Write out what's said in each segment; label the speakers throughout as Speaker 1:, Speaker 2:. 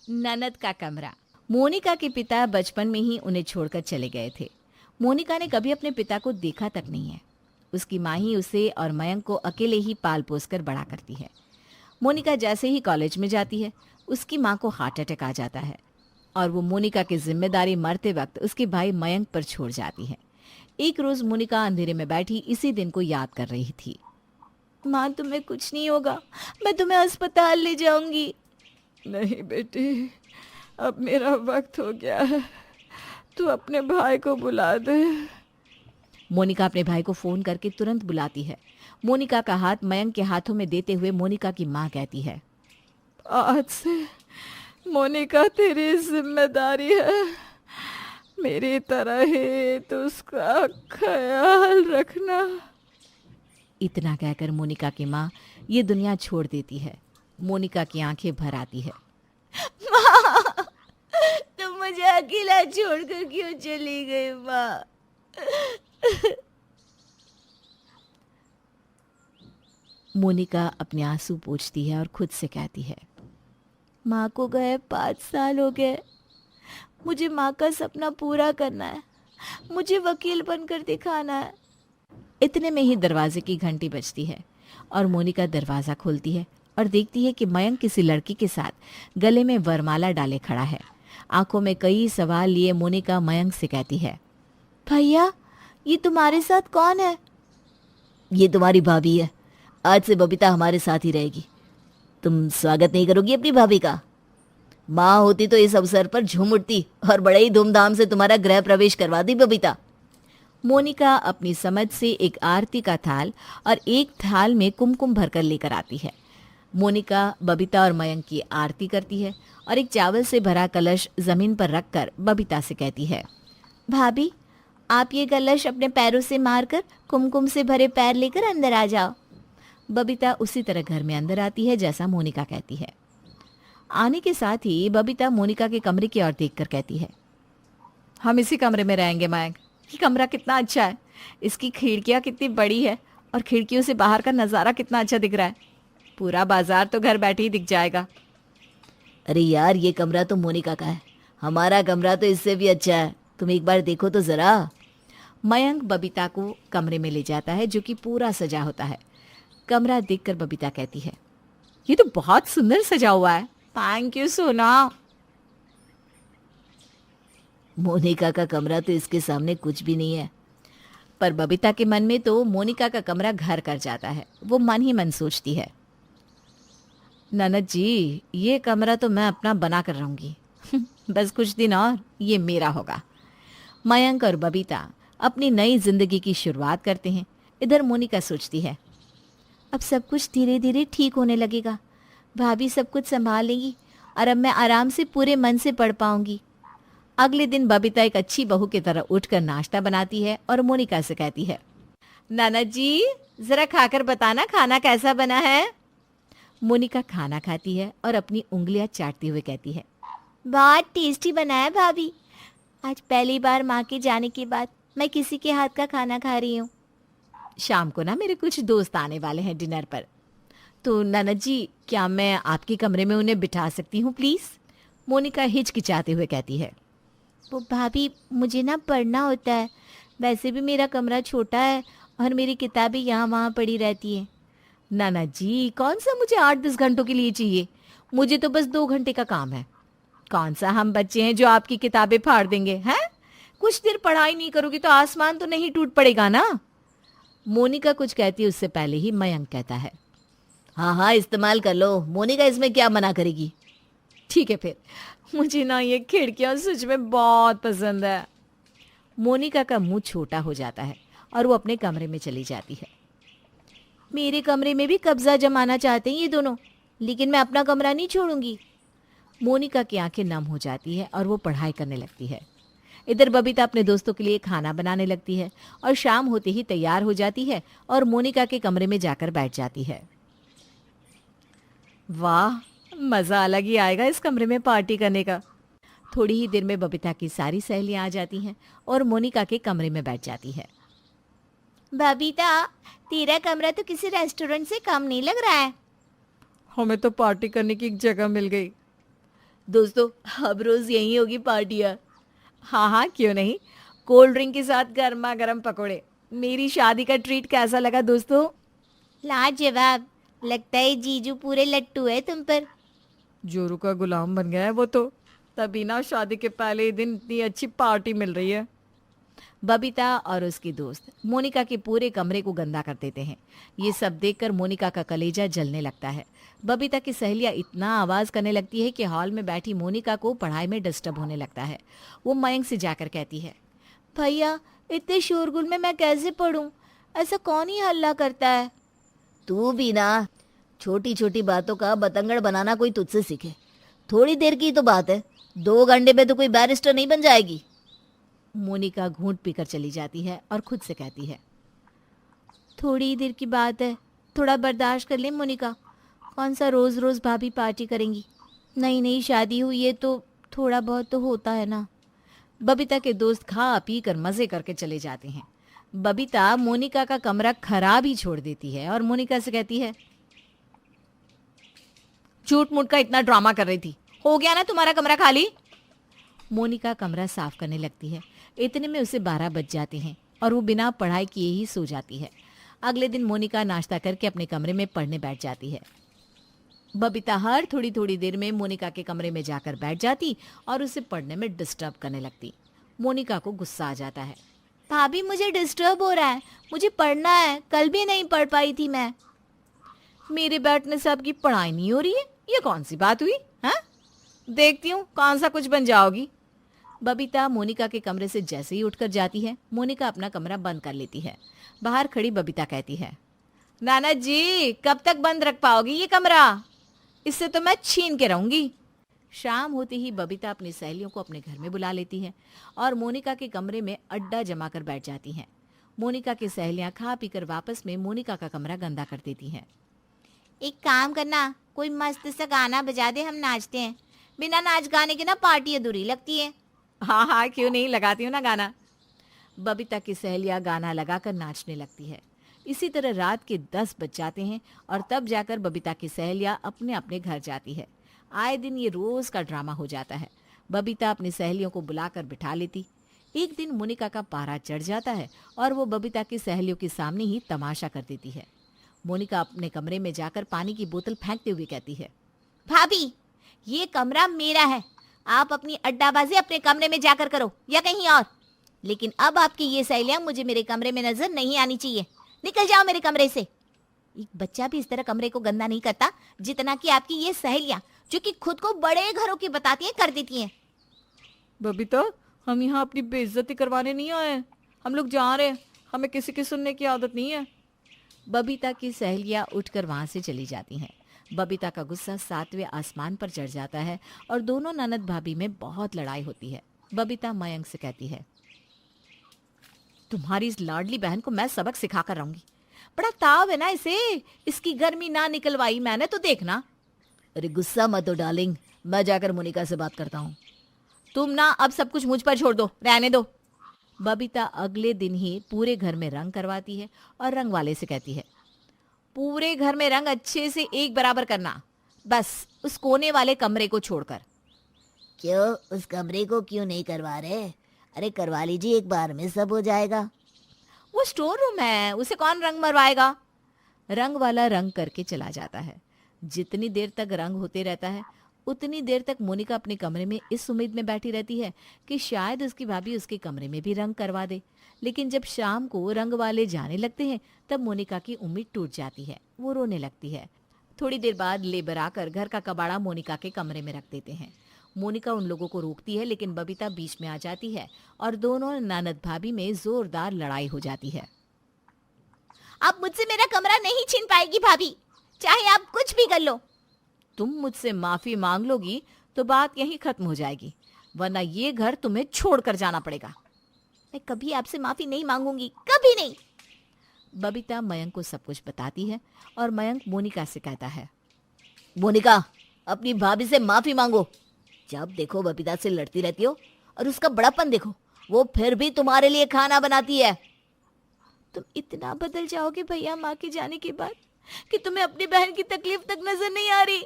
Speaker 1: ननद का कमरा। मोनिका के पिता बचपन में ही उन्हें छोड़कर चले गए थे। मोनिका ने कभी अपने पिता को देखा तक नहीं है। उसकी माँ ही उसे और मयंक को अकेले ही पाल पोस कर बड़ा करती है। मोनिका जैसे ही कॉलेज में जाती है, उसकी माँ को हार्ट अटैक आ जाता है और वो मोनिका की जिम्मेदारी मरते वक्त उसके भाई मयंक पर छोड़ जाती है। एक रोज मोनिका अंधेरे में बैठी इसी दिन को याद कर रही थी। माँ, तुम्हें कुछ नहीं होगा, मैं तुम्हें अस्पताल ले जाऊंगी।
Speaker 2: नहीं बेटी, अब मेरा वक्त हो गया है, तू अपने भाई को बुला दे।
Speaker 1: मोनिका अपने भाई को फोन करके तुरंत बुलाती है। मोनिका का हाथ मयंक के हाथों में देते हुए मोनिका की माँ कहती है,
Speaker 2: आज से मोनिका तेरी जिम्मेदारी है, मेरी तरह ही तू उसका ख्याल रखना।
Speaker 1: इतना कहकर मोनिका की माँ ये दुनिया छोड़ देती है। मोनिका की आंखें भर आती है। माँ, तुम मुझे अकेला छोड़कर क्यों चली गई माँ? मोनिका अपने आंसू पोंछती है और खुद से कहती है, माँ को गए 5 साल हो गए। मुझे माँ का सपना पूरा करना है, मुझे वकील बनकर दिखाना है। इतने में ही दरवाजे की घंटी बजती है और मोनिका दरवाज़ा खोलती है और देखती है कि मयंक किसी लड़की के साथ गले में वरमाला डाले खड़ा है। आंखों में कई सवाल लिए मोनिका मयंक से कहती है, भैया, ये तुम्हारे साथ कौन है? ये तुम्हारी भाभी है, आज से बबीता हमारे साथ ही रहेगी। तुम स्वागत नहीं करोगी अपनी भाभी का? माँ होती तो इस अवसर पर झूम उठती और बड़े ही धूमधाम से तुम्हारा गृह प्रवेश करवा दी बबीता। मोनिका अपनी समझ से एक आरती का थाल और एक थाल में कुमकुम भरकर लेकर आती है। मोनिका बबीता और मयंक की आरती करती है और एक चावल से भरा कलश जमीन पर रखकर बबीता से कहती है, भाभी, आप ये कलश अपने पैरों से मारकर कुमकुम से भरे पैर लेकर अंदर आ जाओ। बबीता उसी तरह घर में अंदर आती है जैसा मोनिका कहती है। आने के साथ ही बबीता मोनिका के कमरे की ओर देखकर कहती है,
Speaker 2: हम इसी कमरे में रहेंगे मयंक। ये कमरा कितना अच्छा है, इसकी खिड़कियाँ कितनी बड़ी है और खिड़कियों से बाहर का नज़ारा कितना अच्छा दिख रहा है। पूरा बाजार तो घर बैठे ही दिख जाएगा।
Speaker 1: अरे यार, ये कमरा तो मोनिका का है, हमारा कमरा तो इससे भी अच्छा है, तुम एक बार देखो तो ज़रा। मयंक बबीता को कमरे में ले जाता है जो कि पूरा सजा होता है। कमरा देखकर बबीता कहती है,
Speaker 2: ये तो बहुत सुंदर सजा हुआ है, थैंक यू सोना।
Speaker 1: मोनिका का कमरा तो इसके सामने कुछ भी नहीं है। पर बबीता के मन में तो मोनिका का कमरा घर कर जाता है। वो मन ही मन सोचती है, ननद जी, ये कमरा तो मैं अपना बना कर रहूंगी। बस कुछ दिन और ये मेरा होगा। मयंक और बबीता अपनी नई जिंदगी की शुरुआत करते हैं। इधर मोनिका सोचती है, अब सब कुछ धीरे धीरे ठीक होने लगेगा, भाभी सब कुछ संभाल लेंगी और अब मैं आराम से पूरे मन से पढ़ पाऊंगी। अगले दिन बबीता एक अच्छी बहू की तरह उठकर नाश्ता बनाती है और मोनिका से कहती है, ननद जी, जरा खाकर बताना खाना कैसा बना है। मोनिका खाना खाती है और अपनी उंगलियां चाटते हुए कहती है, बहुत टेस्टी बना है भाभी। आज पहली बार माँ के जाने के बाद मैं किसी के हाथ का खाना खा रही हूँ। शाम को ना मेरे कुछ दोस्त आने वाले हैं डिनर पर, तो ननद जी, क्या मैं आपके कमरे में उन्हें बिठा सकती हूँ प्लीज़? मोनिका हिचकिचाते हुए कहती है, वो भाभी, मुझे ना पढ़ना होता है, वैसे भी मेरा कमरा छोटा है और मेरी किताबें यहाँ वहाँ पड़ी रहती हैं। नाना जी, कौन सा मुझे 8-10 घंटों के लिए चाहिए, मुझे तो बस 2 घंटे का काम है। कौन सा हम बच्चे हैं जो आपकी किताबें फाड़ देंगे हैं? कुछ देर पढ़ाई नहीं करोगी तो आसमान तो नहीं टूट पड़ेगा ना। मोनिका कुछ कहती है उससे पहले ही मयंक कहता है, हाँ हाँ, इस्तेमाल कर लो, मोनिका इसमें क्या मना करेगी। ठीक है फिर, मुझे ना ये खिड़कियाँ सच में बहुत पसंद है। मोनिका का मुंह छोटा हो जाता है और वो अपने कमरे में चली जाती है। मेरे कमरे में भी कब्जा जमाना चाहते हैं ये दोनों, लेकिन मैं अपना कमरा नहीं छोड़ूंगी। मोनिका की आंखें नम हो जाती है और वो पढ़ाई करने लगती है। इधर बबीता अपने दोस्तों के लिए खाना बनाने लगती है और शाम होते ही तैयार हो जाती है और मोनिका के कमरे में जाकर बैठ जाती है। वाह, मज़ा अलग ही आएगा इस कमरे में पार्टी करने का। थोड़ी ही देर में बबीता की सारी सहेलियां आ जाती हैं और मोनिका के कमरे में बैठ जाती है। बबीता, तेरा कमरा तो किसी रेस्टोरेंट से कम नहीं लग रहा है।
Speaker 2: हमें तो पार्टी करने की एक जगह मिल गई।
Speaker 1: दोस्तों अब रोज यही होगी पार्टियां।
Speaker 2: हाँ हाँ, क्यों नहीं। कोल्ड ड्रिंक के साथ गर्मा गर्म पकोड़े। मेरी शादी का ट्रीट कैसा लगा दोस्तों?
Speaker 1: लाजवाब। लगता है जीजू पूरे लट्टू है तुम पर।
Speaker 2: जोरू का गुलाम बन गया है वो तो। तभी ना शादी के पहले ही दिन इतनी अच्छी पार्टी मिल रही है।
Speaker 1: बबीता और उसकी दोस्त मोनिका के पूरे कमरे को गंदा कर देते हैं। ये सब देखकर मोनिका का कलेजा जलने लगता है। बबीता की सहेलियां इतना आवाज करने लगती है कि हॉल में बैठी मोनिका को पढ़ाई में डिस्टर्ब होने लगता है। वो मयंक से जाकर कहती है, भैया इतने शोरगुल में मैं कैसे पढ़ूं? ऐसा कौन ही हल्ला करता है? तू भी ना, छोटी छोटी बातों का बतंगड़ बनाना कोई तुझसे सीखे। थोड़ी देर की तो बात है, 2 घंटे में तो कोई बैरिस्टर नहीं बन जाएगी। मोनिका घूंट पीकर चली जाती है और खुद से कहती है, थोड़ी देर की बात है, थोड़ा बर्दाश्त कर ले मोनिका। कौन सा रोज रोज भाभी पार्टी करेंगी? नई नई शादी हुई है तो थोड़ा बहुत तो होता है ना। बबीता के दोस्त खा पी कर मजे करके चले जाते हैं। बबीता मोनिका का कमरा खराब ही छोड़ देती है और मोनिका से कहती है,
Speaker 2: झूठ मूठ का इतना ड्रामा कर रही थी, हो गया ना तुम्हारा कमरा खाली?
Speaker 1: मोनिका कमरा साफ करने लगती है। इतने में उसे 12 बज जाते हैं और वो बिना पढ़ाई किए ही सो जाती है। अगले दिन मोनिका नाश्ता करके अपने कमरे में पढ़ने बैठ जाती है। बबीता हर थोड़ी थोड़ी देर में मोनिका के कमरे में जाकर बैठ जाती और उसे पढ़ने में डिस्टर्ब करने लगती। मोनिका को गुस्सा आ जाता है, भाभी मुझे डिस्टर्ब हो रहा है, मुझे पढ़ना है, कल भी नहीं पढ़ पाई थी मैं।
Speaker 2: मेरे बैठने से आपकी पढ़ाई नहीं हो रही है? ये कौन सी बात हुई? हाँ, देखती हूँ कौन सा कुछ बन जाओगी।
Speaker 1: बबीता मोनिका के कमरे से जैसे ही उठकर जाती है, मोनिका अपना कमरा बंद कर लेती है। बाहर खड़ी बबीता कहती है,
Speaker 2: नाना जी कब तक बंद रख पाओगी ये कमरा? इससे तो मैं छीन के रहूंगी।
Speaker 1: शाम होते ही बबीता अपनी सहेलियों को अपने घर में बुला लेती है और मोनिका के कमरे में अड्डा जमा कर बैठ जाती हैं। मोनिका की सहेलियां खा पीकर वापस में मोनिका का कमरा गंदा कर देती हैं। एक काम करना, कोई मस्त सा गाना बजा दे, हम नाचते हैं। बिना नाच गाने के ना पार्टी अधूरी लगती है।
Speaker 2: हाँ हाँ, क्यों नहीं, लगाती हूँ ना गाना।
Speaker 1: बबीता की सहेलियां गाना लगाकर नाचने लगती है। इसी तरह रात के 10 बज जाते हैं और तब जाकर बबीता की सहेलियां अपने अपने घर जाती है। आए दिन ये रोज का ड्रामा हो जाता है। बबीता अपनी सहेलियों को बुलाकर बिठा लेती। एक दिन मोनिका का पारा चढ़ जाता है और वो बबीता की सहेलियों के सामने ही तमाशा कर देती है। मोनिका अपने कमरे में जाकर पानी की बोतल फेंकते हुए कहती है, भाभी ये कमरा मेरा है, आप अपनी अड्डाबाजी अपने कमरे में जाकर करो या कहीं और, लेकिन अब आपकी ये सहेलियां मुझे मेरे कमरे में नजर नहीं आनी चाहिए। निकल जाओ मेरे कमरे से। एक बच्चा भी इस तरह कमरे को गंदा नहीं करता जितना कि आपकी ये सहेलियां, जो कि खुद को बड़े घरों की बताती हैं, कर देती हैं।
Speaker 2: बबीता, हम यहाँ अपनी बेइज्जती करवाने नहीं आए, हम लोग जा रहे हैं, हमें किसी की सुनने की आदत नहीं है।
Speaker 1: बबीता की सहेलियां उठकर वहां से चली जाती हैं। बबीता का गुस्सा 7वें आसमान पर चढ़ जाता है और दोनों ननद भाभी में बहुत लड़ाई होती है। बबीता मयंक से कहती है,
Speaker 2: तुम्हारी इस लाडली बहन को मैं सबक सिखा कर रहूंगी। बड़ा ताव है ना इसे, इसकी गर्मी ना निकलवाई मैंने तो देखना।
Speaker 1: अरे गुस्सा मत हो डार्लिंग, मैं जाकर मोनिका से बात करता हूँ।
Speaker 2: तुम ना अब सब कुछ मुझ पर छोड़ दो, रहने दो।
Speaker 1: बबीता अगले दिन ही पूरे घर में रंग करवाती है और रंग वाले से कहती है,
Speaker 2: पूरे घर में रंग अच्छे से एक बराबर करना, बस उस कोने वाले कमरे को छोड़कर।
Speaker 1: क्यों, उस कमरे को क्यों नहीं करवा रहे? अरे करवा लीजिए, एक बार में सब हो जाएगा।
Speaker 2: वो स्टोर रूम है, उसे कौन रंग मरवाएगा?
Speaker 1: रंग वाला रंग करके चला जाता है। जितनी देर तक रंग होते रहता है उतनी देर तक मोनिका अपने कमरे में इस उम्मीद में बैठी रहती है कि शायद उसकी भाभी उसके कमरे में भी रंग करवा दे। लेकिन जब शाम को रंग वाले जाने लगते हैं तब मोनिका की उम्मीद टूट जाती है, वो रोने लगती है। थोड़ी देर बाद लेबर आकर घर का कबाड़ा मोनिका के कमरे में रख देते हैं। मोनिका उन लोगों को रोकती है लेकिन बबीता बीच में आ जाती है और दोनों ननद भाभी में जोरदार लड़ाई हो जाती है।
Speaker 2: अब मुझसे मेरा कमरा नहीं छीन पाएगी भाभी, चाहे आप कुछ भी कर लो।
Speaker 1: तुम मुझसे माफी मांग लोगी तो बात यहीं खत्म हो जाएगी, वरना ये घर तुम्हें छोड़कर जाना पड़ेगा।
Speaker 2: मैं कभी आपसे माफी नहीं मांगूंगी, कभी नहीं।
Speaker 1: बबीता मयंक को सब कुछ बताती है और मयंक मोनिका से कहता है, मोनिका अपनी भाभी से माफी मांगो। जब देखो बबीता से लड़ती रहती हो और उसका बड़ापन देखो, वो फिर भी तुम्हारे लिए खाना बनाती है।
Speaker 2: तुम इतना बदल जाओगे भैया माँ के जाने के बाद कि तुम्हें अपनी बहन की तकलीफ तक नजर नहीं आ रही।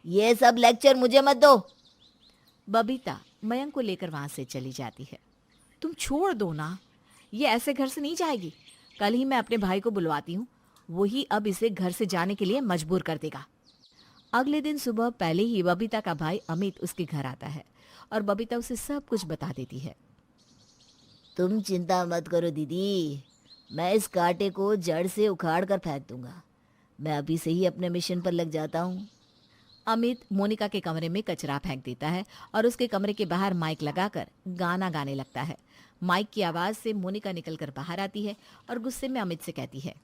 Speaker 1: ये सब लेक्चर मुझे मत दो। बबीता मयंक को लेकर वहां से चली जाती है। तुम छोड़ दो ना, ये ऐसे घर से नहीं जाएगी। कल ही मैं अपने भाई को बुलवाती हूँ, वही अब इसे घर से जाने के लिए मजबूर कर देगा। अगले दिन सुबह पहले ही बबीता का भाई अमित उसके घर आता है और बबीता उसे सब कुछ बता देती है। तुम चिंता मत करो दीदी, मैं इस कांटे को जड़ से उखाड़ कर फेंक दूंगा। मैं अभी से ही अपने मिशन पर लग जाता हूँ। अमित मोनिका के कमरे में कचरा फेंक देता है और उसके कमरे के बाहर माइक लगाकर गाना गाने लगता है। माइक की आवाज से मोनिका निकलकर बाहर आती है और गुस्से में अमित से कहती है,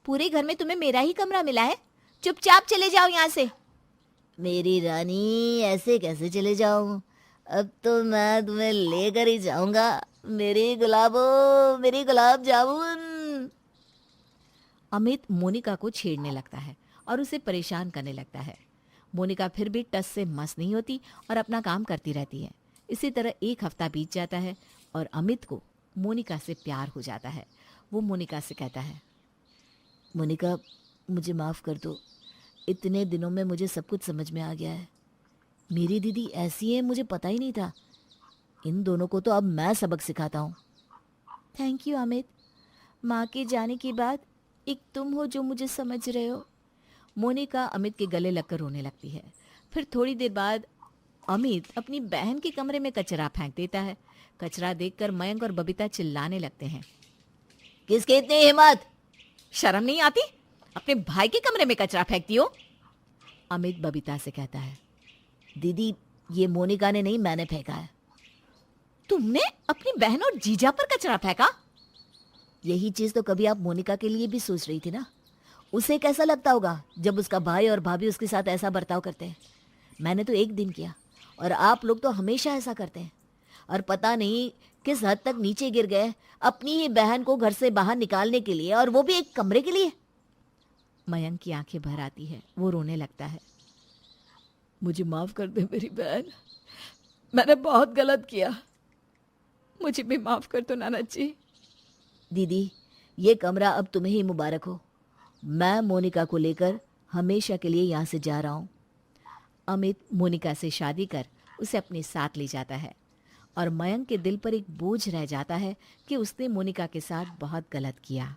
Speaker 1: पूरे घर में तुम्हें मेरा ही कमरा मिला है, चुपचाप चले जाओ यहाँ से। मेरी रानी, ऐसे कैसे चले जाऊं? अब तो मैं तुम्हें लेकर ही जाऊंगा, मेरी गुलाबो, मेरी गुलाब जामुन। अमित मोनिका को छेड़ने लगता है और उसे परेशान करने लगता है। मोनिका फिर भी टस से मस नहीं होती और अपना काम करती रहती है। इसी तरह एक हफ्ता बीत जाता है और अमित को मोनिका से प्यार हो जाता है। वो मोनिका से कहता है, मोनिका मुझे माफ़ कर दो, इतने दिनों में मुझे सब कुछ समझ में आ गया है। मेरी दीदी ऐसी है, मुझे पता ही नहीं था। इन दोनों को तो अब मैं सबक सिखाता हूँ। थैंक यू अमित, माँ के जाने के बाद एक तुम हो जो मुझे समझ रहे हो। मोनिका अमित के गले लगकर रोने लगती है। फिर थोड़ी देर बाद अमित अपनी बहन के कमरे में कचरा फेंक देता है। कचरा देखकर मयंक और बबीता चिल्लाने लगते हैं, किसकी इतनी हिम्मत? शर्म नहीं आती? अपने भाई के कमरे में कचरा फेंकती हो? अमित बबीता से कहता है, दीदी ये मोनिका ने नहीं, मैंने फेंका है। तुमने अपनी बहन और जीजा पर कचरा फेंका? यही चीज तो कभी आप मोनिका के लिए भी सोच रही थी ना। उसे कैसा लगता होगा जब उसका भाई और भाभी उसके साथ ऐसा बर्ताव करते हैं। मैंने तो एक दिन किया और आप लोग तो हमेशा ऐसा करते हैं। और पता नहीं किस हद तक नीचे गिर गए अपनी ही बहन को घर से बाहर निकालने के लिए, और वो भी एक कमरे के लिए। मयंक की आंखें भर आती है, वो रोने लगता है। मुझे माफ कर दे मेरी बहन, मैंने बहुत गलत किया, मुझे भी माफ कर दो नाना जी। दीदी ये कमरा अब तुम्हें ही मुबारक हो। मैं मोनिका को लेकर हमेशा के लिए यहाँ से जा रहा हूँ। अमित मोनिका से शादी कर उसे अपने साथ ले जाता है और मयंक के दिल पर एक बोझ रह जाता है कि उसने मोनिका के साथ बहुत गलत किया।